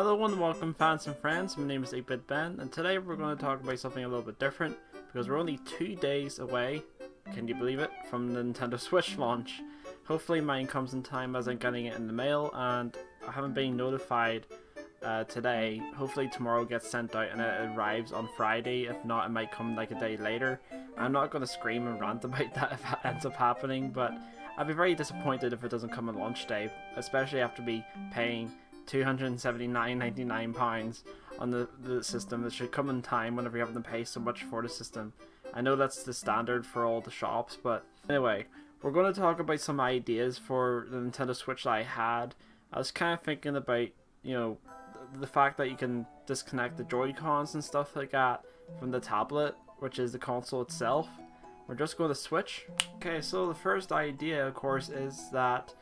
Hello and welcome fans and friends, my name is 8-Bit Ben and today we're going to talk about something a little bit different because we're only 2 days away, can you believe it, from the Nintendo Switch launch. Hopefully mine comes in time as I'm getting it in the mail and I haven't been notified today. Hopefully tomorrow gets sent out and it arrives on Friday. If not, it might come like a day later. I'm not going to scream and rant about that if that ends up happening, but I'd be very disappointed if it doesn't come on launch day, especially after me paying £279.99 on the system. That should come in time whenever you have to pay so much for the system. I know that's the standard for all the shops, but anyway, we're going to talk about some ideas for the Nintendo Switch that I had. I was kind of thinking about, you know, the fact that you can disconnect the Joy-Cons and stuff like that from the tablet, which is the console itself. We're just going to switch. Okay, so the first idea, of course, is that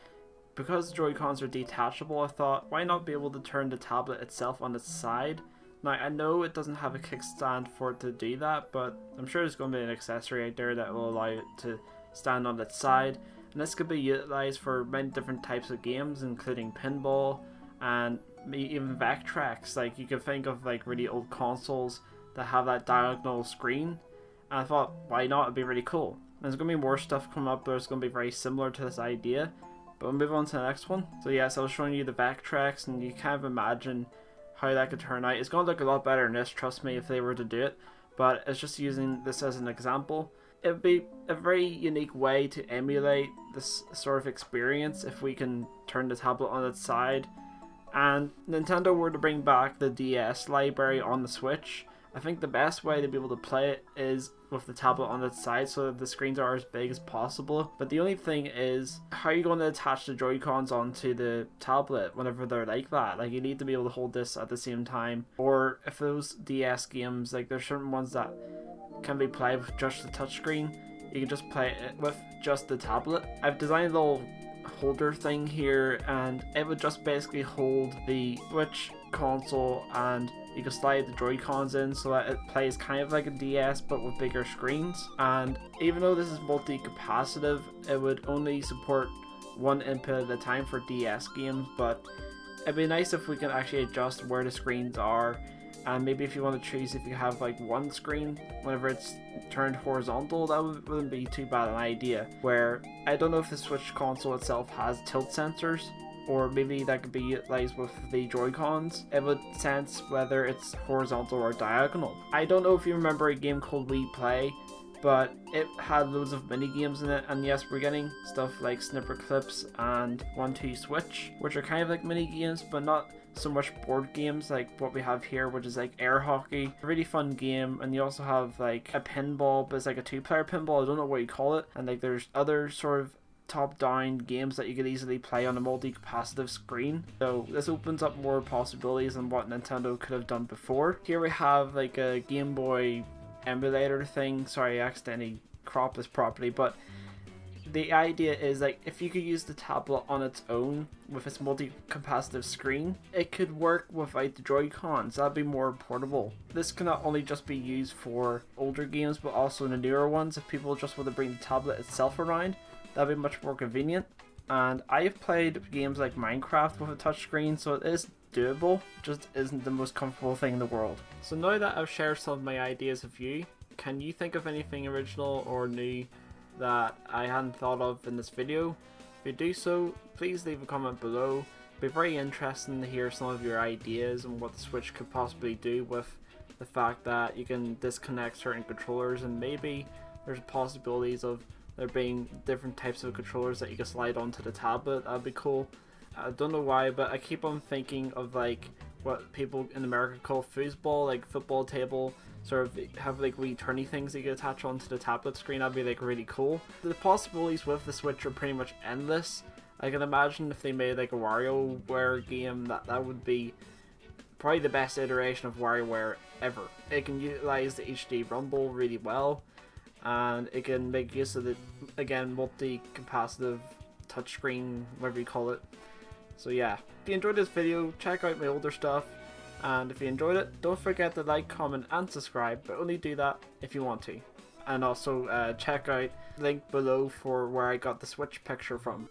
because the Joy-Cons are detachable, I thought, why not be able to turn the tablet itself on its side? Now, I know it doesn't have a kickstand for it to do that, but I'm sure there's going to be an accessory out there that will allow it to stand on its side. And this could be utilized for many different types of games, including pinball and even Vectrex. Like, you could think of like really old consoles that have that diagonal screen. And I thought, why not? It'd be really cool. And there's going to be more stuff coming up that's going to be very similar to this idea. But we'll move on to the next one. So yes, I was showing you the Vectrex, and you kind of imagine how that could turn out. It's going to look a lot better than this, trust me, if they were to do it. But it's just using this as an example. It would be a very unique way to emulate this sort of experience if we can turn the tablet on its side. And Nintendo were to bring back the DS library on the Switch. I think the best way to be able to play it is with the tablet on its side so that the screens are as big as possible. But the only thing is, how are you going to attach the Joy-Cons onto the tablet whenever they're like that? Like, you need to be able to hold this at the same time. Or if those DS games, like there's certain ones that can be played with just the touchscreen, you can just play it with just the tablet. I've designed a little holder thing here and it would just basically hold the Switch console and you can slide the Joy-Cons in so that it plays kind of like a DS but with bigger screens. And even though this is multi-capacitive, it would only support one input at a time for DS games, but it'd be nice if we can actually adjust where the screens are. And maybe if you want to choose if you have like one screen whenever it's turned horizontal, that wouldn't be too bad an idea. Where I don't know if the Switch console itself has tilt sensors, or maybe that could be utilized with the Joy-Cons. It would sense whether it's horizontal or diagonal. I don't know if you remember a game called Wii Play, but it had loads of mini games in it, and yes, we're getting stuff like Snipper Clips and 1-2 Switch, which are kind of like mini games, but not so much board games like what we have here, which is like air hockey. A really fun game. And you also have like a pinball, but it's like a 2-player pinball, I don't know what you call it. And like there's other sort of top-down games that you could easily play on a multi-capacitive screen. So this opens up more possibilities than what Nintendo could have done before. Here we have like a Game Boy emulator thing. Sorry, I accidentally cropped this properly, but the idea is like if you could use the tablet on its own with its multi-capacitive screen, it could work without the Joy-Cons. That'd be more portable. This can not only just be used for older games but also the newer ones. If people just want to bring the tablet itself around, that'd be much more convenient. And I've played games like Minecraft with a touchscreen, so it is doable, just isn't the most comfortable thing in the world. So now that I've shared some of my ideas with you, can you think of anything original or new that I hadn't thought of in this video? If you do so, please leave a comment below. It'd be very interesting to hear some of your ideas on what the Switch could possibly do with the fact that you can disconnect certain controllers, and maybe there's possibilities of there being different types of controllers that you can slide onto the tablet. That'd be cool. I don't know why, but I keep on thinking of like what people in America call foosball, like football table, sort of have like wee turny things that you can attach onto the tablet screen. That'd be like really cool. The possibilities with the Switch are pretty much endless. I can imagine if they made like a WarioWare game, that would be probably the best iteration of WarioWare ever. It can utilize the HD Rumble really well, and it can make use of the, again, multi-capacitive touchscreen, whatever you call it. So yeah, if you enjoyed this video, check out my older stuff, and if you enjoyed it, don't forget to like, comment and subscribe, but only do that if you want to. And also check out the link below for where I got the Switch picture from.